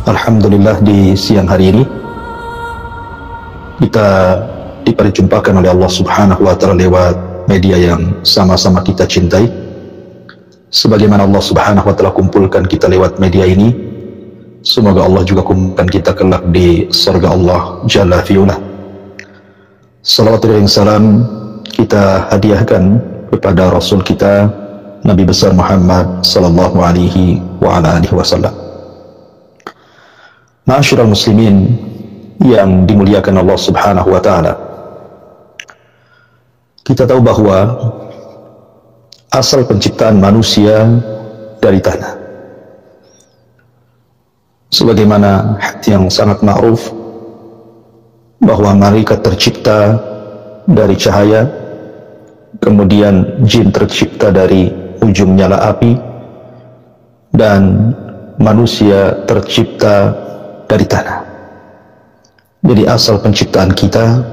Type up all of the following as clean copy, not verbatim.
Alhamdulillah, di siang hari ini kita diperjumpakan oleh Allah Subhanahu wa Ta'ala lewat media yang sama-sama kita cintai. Sebagaimana Allah Subhanahu wa Ta'ala kumpulkan kita lewat media ini, semoga Allah juga kumpulkan kita kelak di surga Allah Jalla fi'ula. Salawat dan salam kita hadiahkan kepada Rasul kita, Nabi besar Muhammad sallallahu alaihi wa ala alihi wasallam. Ma'asyiral muslimin yang dimuliakan Allah Subhanahu wa Ta'ala, kita tahu bahwa asal penciptaan manusia dari tanah. Sebagaimana yang sangat ma'ruf bahwa malaikat tercipta dari cahaya, kemudian jin tercipta dari ujung nyala api, dan manusia tercipta dari tanah. Jadi asal penciptaan kita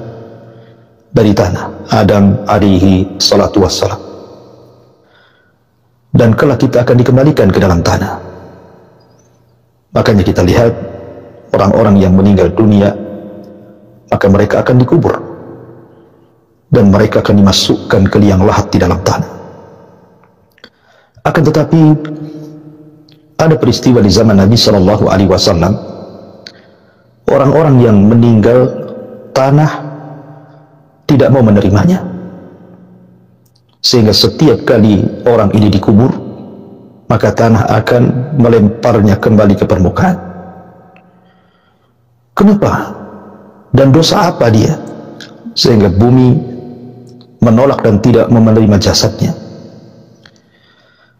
dari tanah, Adam alaihi salatu wassalam. Dan kelak kita akan dikembalikan ke dalam tanah. Makanya kita lihat orang-orang yang meninggal dunia, maka mereka akan dikubur dan mereka akan dimasukkan ke liang lahat di dalam tanah. Akan tetapi ada peristiwa di zaman Nabi Shallallahu Alaihi Wasallam, orang-orang yang meninggal tanah tidak mau menerimanya, sehingga setiap kali orang ini dikubur, maka tanah akan melemparnya kembali ke permukaan. Kenapa? Dan dosa apa dia sehingga bumi menolak dan tidak menerima jasadnya?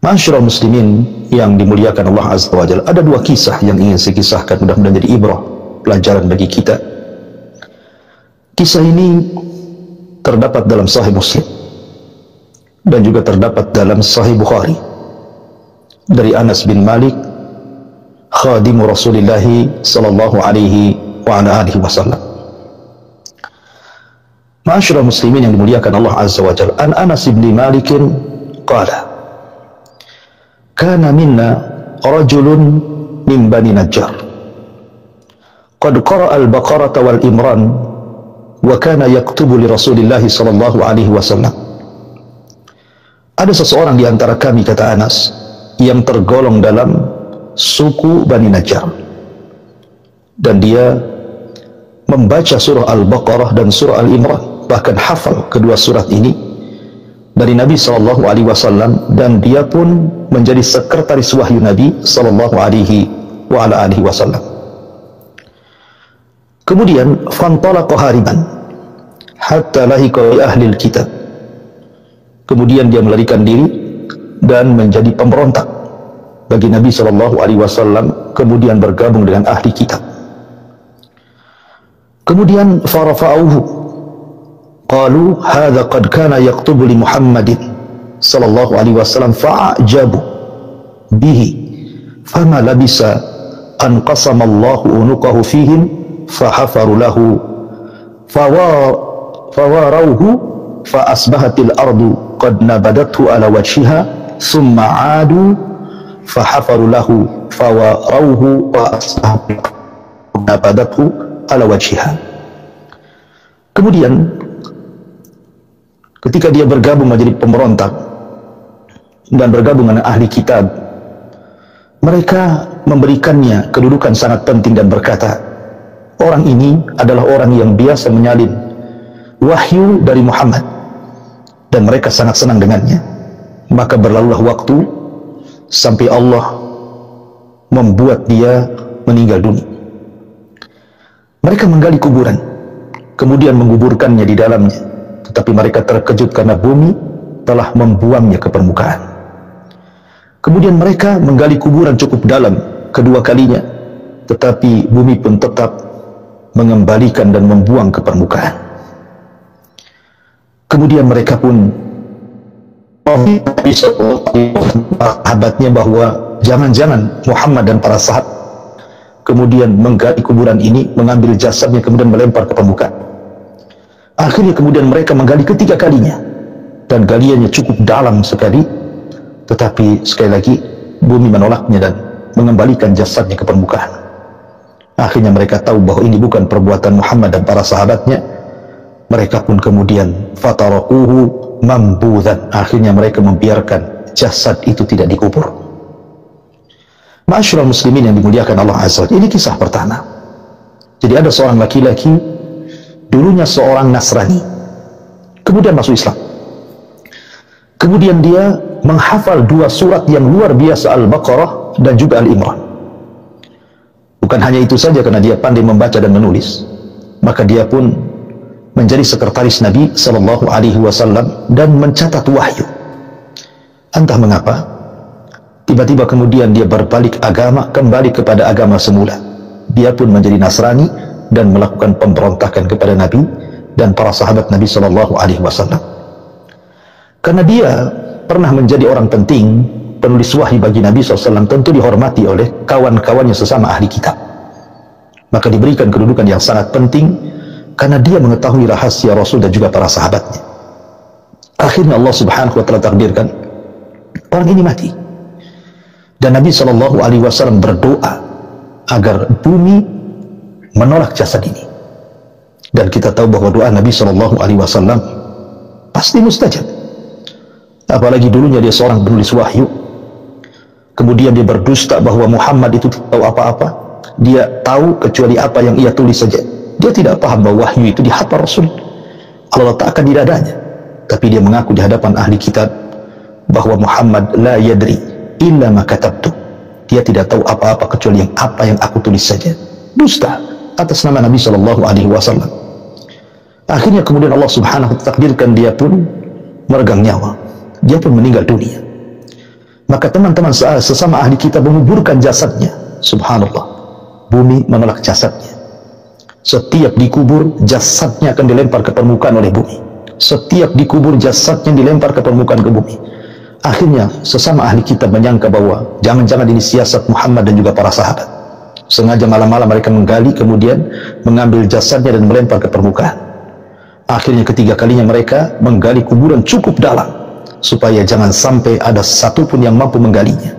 Ma'asyiral muslimin yang dimuliakan Allah Azza wa Jalla, ada dua kisah yang ingin saya kisahkan, mudah-mudahan jadi ibrah, pelajaran bagi kita. Kisah ini terdapat dalam Sahih Muslim dan juga terdapat dalam Sahih Bukhari dari Anas bin Malik, khadimu Rasulullah sallallahu alaihi wa ala alihi wasallam. Ma'asyiral muslimin yang dimuliakan Allah Azza wa Jalla, an Anas bin Malik qala kana minna rajulun min Bani Najjar qad qara'a al-Baqarah wal Imran wa kana yaktubu li Rasulillah sallallahu alaihi wasallam. Ada seseorang di antara kami, kata Anas, yang tergolong dalam suku Bani Najjar, dan dia membaca surah Al-Baqarah dan surah Al-Imran, bahkan hafal kedua surat ini dari Nabi sallallahu alaihi wasallam, dan dia pun menjadi sekretaris wahyu Nabi sallallahu alaihi wa ala alihi wasallam. Kemudian fantalaqa hariban hatta lahiqa bi ahli alkitab. Kemudian dia melarikan diri dan menjadi pemberontak bagi Nabi sallallahu alaihi wasallam, kemudian bergabung dengan ahli kitab. Kemudian farafa'uhu qalu hadza qad kana yaktubu li Muhammadin sallallahu alaihi wasallam fa'ajabu bihi fama labisa an qasama Allahu unuqahu fihim fahafaru lahu fawarauhu fa asbahatil ardu qad nabadathu ala wajhiha thumma adu fahafaru lahu fawarauhu wa asbahatil ardu nabadathu ala wajhiha. Kemudian ketika dia bergabung menjadi pemberontak dan bergabung dengan ahli kitab, mereka memberikannya kedudukan sangat penting dan berkata, orang ini adalah orang yang biasa menyalin wahyu dari Muhammad dan mereka sangat senang dengannya. Maka berlalulah waktu sampai Allah membuat dia meninggal dunia. Mereka menggali kuburan, kemudian menguburkannya di dalamnya, tetapi mereka terkejut karena bumi telah membuangnya ke permukaan. Kemudian mereka menggali kuburan cukup dalam kedua kalinya, tetapi bumi pun tetap mengembalikan dan membuang ke permukaan. Kemudian mereka pun sahabatnya bahwa jangan-jangan Muhammad dan para sahabat kemudian menggali kuburan ini, mengambil jasadnya, kemudian melempar ke permukaan. Akhirnya kemudian mereka menggali ketiga kalinya, dan galiannya cukup dalam sekali, tetapi sekali lagi bumi menolaknya dan mengembalikan jasadnya ke permukaan. Akhirnya mereka tahu bahwa ini bukan perbuatan Muhammad dan para sahabatnya. Mereka pun kemudian fatarakuhu mambudhan. Akhirnya mereka membiarkan jasad itu tidak dikubur. Ma'asyiral muslimin yang dimuliakan Allah Azza wa Jalla, ini kisah pertama. Jadi ada seorang laki-laki, dulunya seorang Nasrani, kemudian masuk Islam. Kemudian dia menghafal 2 surat yang luar biasa, Al-Baqarah dan juga Al-Imran. Bukan hanya itu saja, karena dia pandai membaca dan menulis, maka dia pun menjadi sekretaris Nabi Sallallahu Alaihi Wasallam dan mencatat wahyu. Entah mengapa, tiba-tiba kemudian dia berbalik agama, kembali kepada agama semula. Dia pun menjadi Nasrani dan melakukan pemberontakan kepada Nabi dan para sahabat Nabi Sallallahu Alaihi Wasallam. Karena dia pernah menjadi orang penting, penulis wahyu bagi Nabi SAW, tentu dihormati oleh kawan-kawannya sesama ahli kitab. Maka diberikan kedudukan yang sangat penting karena dia mengetahui rahasia Rasul dan juga para sahabatnya. Akhirnya Allah Subhanahu wa Ta'ala takdirkan orang ini mati. Dan Nabi SAW berdoa agar bumi menolak jasad ini. Dan kita tahu bahwa doa Nabi SAW pasti mustajab. Apalagi dulunya dia seorang penulis wahyu, kemudian dia berdusta bahwa Muhammad itu tahu apa-apa. Dia tahu kecuali apa yang ia tulis saja. Dia tidak paham bahwa wahyu itu dihafal Rasul, Allah letakkan di dadanya. Tapi dia mengaku di hadapan ahli kitab bahwa Muhammad la yadri illa ma katabtu. Dia tidak tahu apa-apa kecuali apa yang aku tulis saja. Dusta atas nama Nabi SAW. Akhirnya kemudian Allah Subhanahu wa Ta'ala takdirkan dia pun meregang nyawa. Dia pun meninggal dunia. Maka teman-teman sesama ahli kitab menguburkan jasadnya. Subhanallah, bumi menolak jasadnya. Setiap dikubur, jasadnya akan dilempar ke permukaan oleh bumi. Setiap dikubur, jasadnya dilempar ke permukaan ke bumi. Akhirnya sesama ahli kitab menyangka bahwa jangan-jangan ini siasat Muhammad dan juga para sahabat. Sengaja malam-malam mereka menggali, kemudian mengambil jasadnya dan melempar ke permukaan. Akhirnya ketiga kalinya mereka menggali kuburan cukup dalam supaya jangan sampai ada satupun yang mampu menggalinya.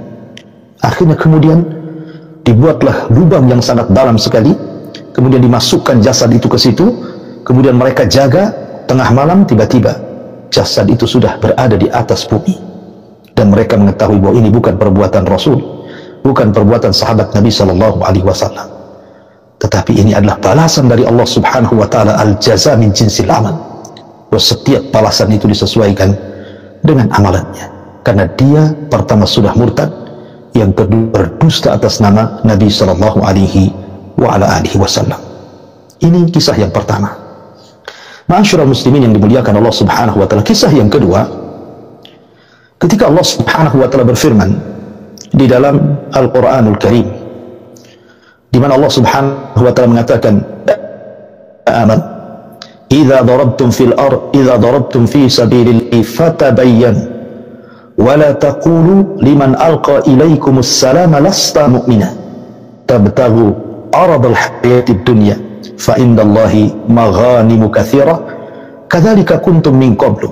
Akhirnya kemudian dibuatlah lubang yang sangat dalam sekali, kemudian dimasukkan jasad itu ke situ, kemudian mereka jaga. Tengah malam tiba-tiba jasad itu sudah berada di atas bumi, dan mereka mengetahui bahwa ini bukan perbuatan Rasul, bukan perbuatan sahabat Nabi Sallallahu Alaihi Wasallam, tetapi ini adalah balasan dari Allah Subhanahu Wa Taala, al-jaza min jinsil amal. Bahwa setiap balasan itu disesuaikan dengan amalannya, karena dia pertama sudah murtad, yang kedua berdusta atas nama Nabi Sallallahu Alaihi Wasallam. Ini kisah yang pertama. Ma'asyiral muslimin yang dimuliakan Allah Subhanahu wa Ta'ala, kisah yang kedua, ketika Allah Subhanahu wa Ta'ala berfirman di dalam Al-Qur'anul Karim, di mana Allah Subhanahu wa Ta'ala mengatakan, aman idza darabtum fi sabilillahi fatabayyanu wa la taqulu liman alqa ilaikumus salama lasta mu'mina tabtaghu aradal hayatid dunya fa indallahi maghanimu katsirah kadzalika kuntum min qablu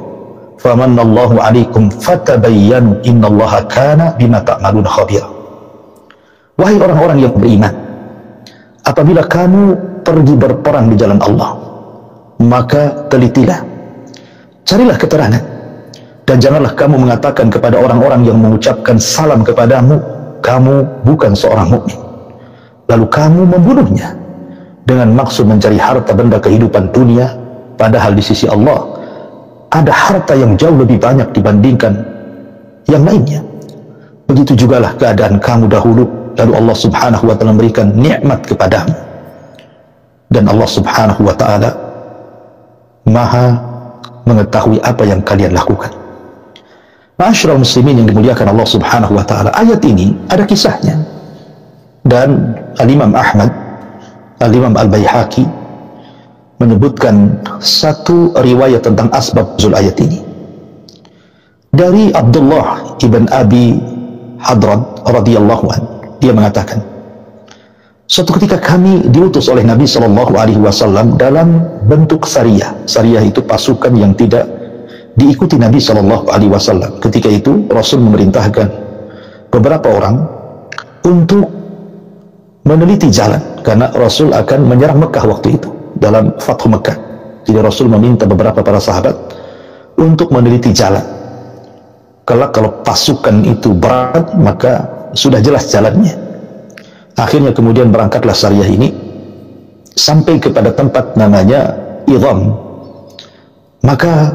famanallahu alaikum fatabayyanu innallaha kana bima ta'malun khabira. Wahai orang-orang yang beriman, apabila kamu pergi berperang di jalan Allah, maka telitilah, carilah keterangan, dan janganlah kamu mengatakan kepada orang-orang yang mengucapkan salam kepadamu, kamu bukan seorang mukmin, lalu kamu membunuhnya dengan maksud mencari harta benda kehidupan dunia, padahal di sisi Allah ada harta yang jauh lebih banyak dibandingkan yang lainnya. Begitu jugalah keadaan kamu dahulu, lalu Allah Subhanahu wa Ta'ala memberikan nikmat kepadamu, dan Allah Subhanahu wa Ta'ala Maha mengetahui apa yang kalian lakukan. Ma'asyiral muslimin yang dimuliakan Allah Subhanahu wa Ta'ala, ayat ini ada kisahnya, dan Al-Imam Ahmad, Al-Imam Al-Baihaqi menyebutkan satu riwayat tentang asbab nuzul ayat ini dari Abdullah ibn Abi Hadrad radhiyallahu anhu. Dia mengatakan, suatu ketika kami diutus oleh Nabi Sallallahu Alaihi Wasallam dalam bentuk sariyah. Sariyah itu pasukan yang tidak diikuti Nabi Sallallahu Alaihi Wasallam. Ketika itu Rasul memerintahkan beberapa orang untuk meneliti jalan, karena Rasul akan menyerang Mekah waktu itu dalam Fathu Mekah. Jadi Rasul meminta beberapa para sahabat untuk meneliti jalan. Kalau pasukan itu berat, maka sudah jelas jalannya. Akhirnya kemudian berangkatlah Sariyah ini sampai kepada tempat namanya Idham. Maka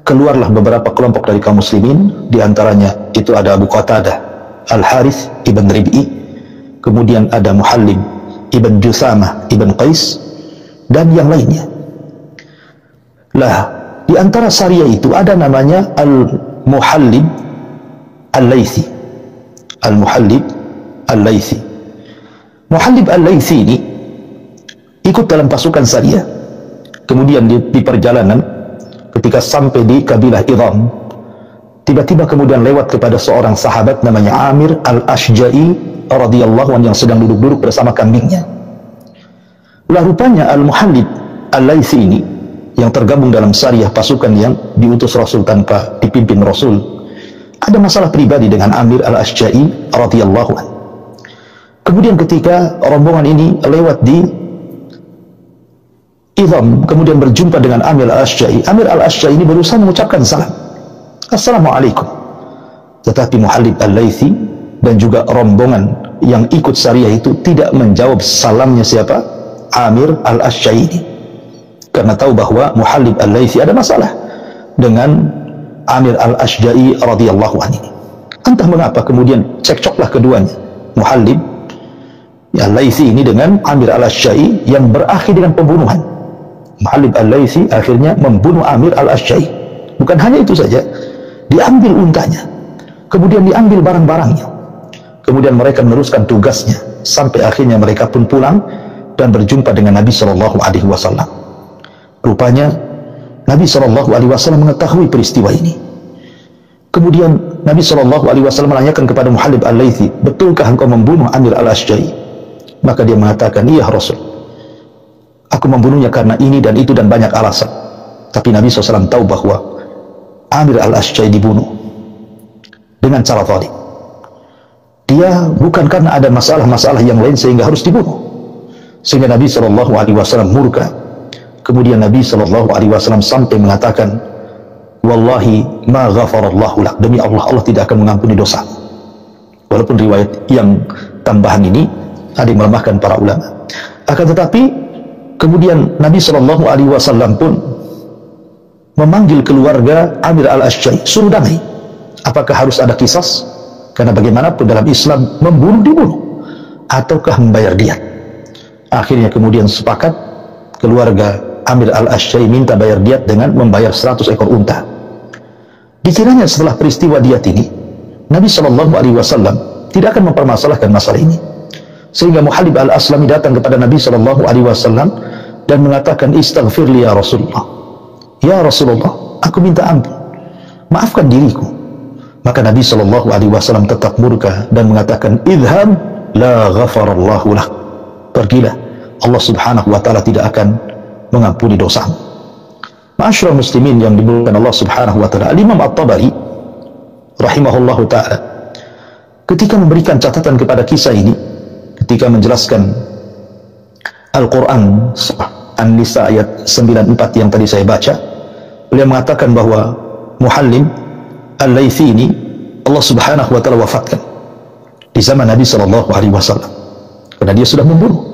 keluarlah beberapa kelompok dari kaum muslimin, diantaranya itu ada Abu Qatadah Al-Harith ibn Rib'i, kemudian ada Muhallim ibn Juthamah ibn Qais, dan yang lainnya. Lah, di antara Sariyah itu ada namanya Al-Muhallib Al-Laythi. Al-Muhallib Al-Laythi. Muhallib Al-Laythi ini ikut dalam pasukan Sariyah. Kemudian di perjalanan, ketika sampai di kabilah Idham, tiba-tiba kemudian lewat kepada seorang sahabat namanya Amir Al-Ashja'i radhiyallahu anhu yang sedang duduk-duduk bersama kambingnya. Lah rupanya Al-Muhallib Al-Laythi ini yang tergabung dalam Sariyah, pasukan yang diutus Rasul tanpa dipimpin Rasul, ada masalah pribadi dengan Amir Al-Ashja'i radhiyallahu anhu. Kemudian ketika rombongan ini lewat di Idham, kemudian berjumpa dengan Amir Al-Ashja'i. Amir Al-Ashja'i ini berusaha mengucapkan salam, Assalamualaikum. Tetapi Muhallib Al-Laythi dan juga rombongan yang ikut Sariyah itu tidak menjawab salamnya siapa? Amir Al-Ashja'i ini. Karena tahu bahwa Muhallib Al-Laythi ada masalah dengan Amir Al-Ashja'i radhiyallahu anhu. Entah mengapa kemudian cekcoklah keduanya, Muhallib Al-Laythi ini dengan Amir Al-Ashja'i, yang berakhir dengan pembunuhan. Muhallib Al-Laythi akhirnya membunuh Amir Al-Ashja'i. Bukan hanya itu saja, diambil untanya, kemudian diambil barang-barangnya. Kemudian mereka meneruskan tugasnya sampai akhirnya mereka pun pulang dan berjumpa dengan Nabi SAW. Rupanya Nabi SAW mengetahui peristiwa ini. Kemudian Nabi SAW menanyakan kepada Muhallib Al-Laythi, betulkah engkau membunuh Amir Al-Ashja'i? Maka dia mengatakan, iya Rasul, aku membunuhnya karena ini dan itu dan banyak alasan. Tapi Nabi SAW tahu bahwa Amir Al-Ashja'i dibunuh dengan cara zalim. Dia bukan karena ada masalah-masalah yang lain sehingga harus dibunuh. Sehingga Nabi SAW murka. Kemudian Nabi SAW sampai mengatakan, wallahi ma ghafarallahu lak, demi Allah, Allah tidak akan mengampuni dosa. Walaupun riwayat yang tambahan ini ada yang melemahkan para ulama. Akan tetapi kemudian Nabi SAW pun memanggil keluarga Amir Al-Ashja'i, suruh damai. Apakah harus ada kisas? Karena bagaimanapun dalam Islam, membunuh dibunuh, ataukah membayar diat. Akhirnya kemudian sepakat keluarga Amir Al-Ashja'i minta bayar diat dengan membayar 100 ekor unta. Dikiranya setelah peristiwa diat ini, Nabi SAW tidak akan mempermasalahkan masalah ini. Sehingga Muhallib Al-Aslami datang kepada Nabi SAW dan mengatakan, istaghfir li ya Rasulullah. Ya Rasulullah, aku minta ampun, maafkan diriku. Maka Nabi SAW tetap murka dan mengatakan, idham la ghafarallahu lak, pergilah, Allah Subhanahu wa ta'ala tidak akan mengampuni dosamu. Ma'asyiral muslimin yang dimuliakan Allah Subhanahu wa ta'ala, Imam At-Tabari rahimahullahu ta'ala ketika memberikan catatan kepada kisah ini, ketika menjelaskan Al-Quran An-Nisa ayat 94 yang tadi saya baca, beliau mengatakan bahwa Muhallim Al-Laythi ini Allah Subhanahu wa ta'ala wafatkan di zaman Nabi SAW karena dia sudah membunuh.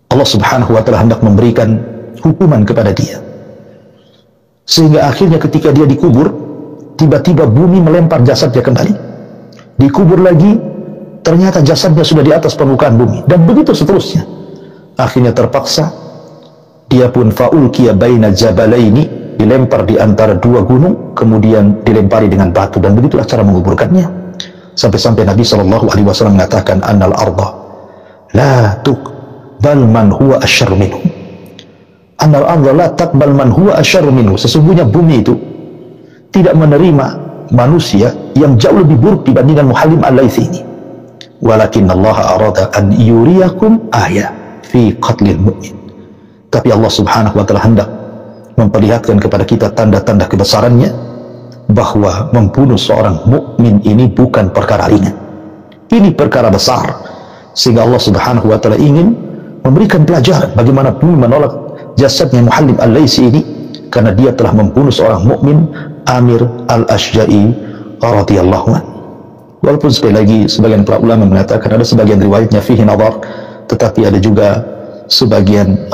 Allah Subhanahu wa ta'ala hendak memberikan hukuman kepada dia, sehingga akhirnya ketika dia dikubur, tiba-tiba bumi melempar jasadnya kembali. Dikubur lagi, ternyata jasadnya sudah di atas permukaan bumi, dan begitu seterusnya. Akhirnya terpaksa dia pun faulkiya baina jabalaini, dilempar di antara dua gunung, kemudian dilempari dengan batu, dan begitulah cara menguburkannya. Sampai-sampai Nabi SAW mengatakan, annal arda la tuqbal man huwa asyarru minhu. Annal arda la taqbal man huwa asyarru minhu. Sesungguhnya bumi itu tidak menerima manusia yang jauh lebih buruk dibandingkan Muhallim Al-Laythi ini. Walakin Allah arada an yuriyakum ayat fi qatlil mu'min. Tapi Allah Subhanahu wa ta'ala hendak memperlihatkan kepada kita tanda-tanda kebesarannya, bahwa membunuh seorang mukmin ini bukan perkara ringan. Ini perkara besar sehingga Allah Subhanahu wa taala ingin memberikan pelajaran bagaimana bumi menolak jasadnya Muhallim Al-Laisi ini, karena dia telah membunuh seorang mukmin, Amir Al-Ashja'i radhiyallahu anhu. Walaupun sekali lagi sebagian para ulama mengatakan ada sebagian riwayatnya fihi nadhar, tetapi ada juga sebagian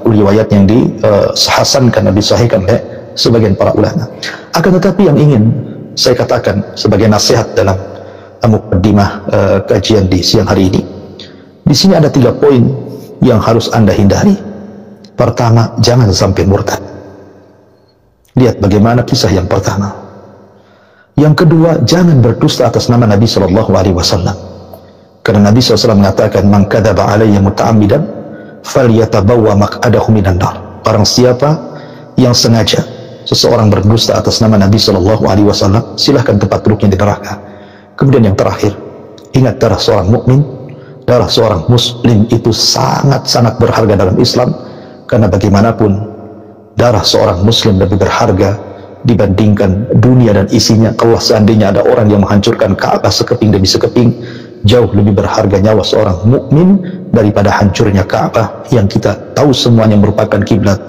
riwayat yang dihasankan dan disahihkan oleh sebagian para ulama. Akan tetapi yang ingin saya katakan sebagai nasihat dalam mukaddimah kajian di siang hari ini, di sini ada 3 poin yang harus Anda hindari. Pertama, jangan sampai murtad. Lihat bagaimana kisah yang pertama. Yang kedua, jangan berdusta atas nama Nabi SAW. Karena Nabi SAW mengatakan, "Man kadzaba alayya muta'ammidan falyatabawwa maq'adahu minan nar." Barang siapa yang sengaja seseorang berdusta atas nama Nabi SAW, silahkan tempat duduknya di neraka. Kemudian yang terakhir, ingat darah seorang mukmin, darah seorang muslim itu sangat-sangat berharga dalam Islam, karena bagaimanapun darah seorang muslim lebih berharga dibandingkan dunia dan isinya. Kalau seandainya ada orang yang menghancurkan Ka'bah sekeping demi sekeping, jauh lebih berharga nyawa seorang mukmin daripada hancurnya Ka'bah yang kita tahu semuanya merupakan kiblat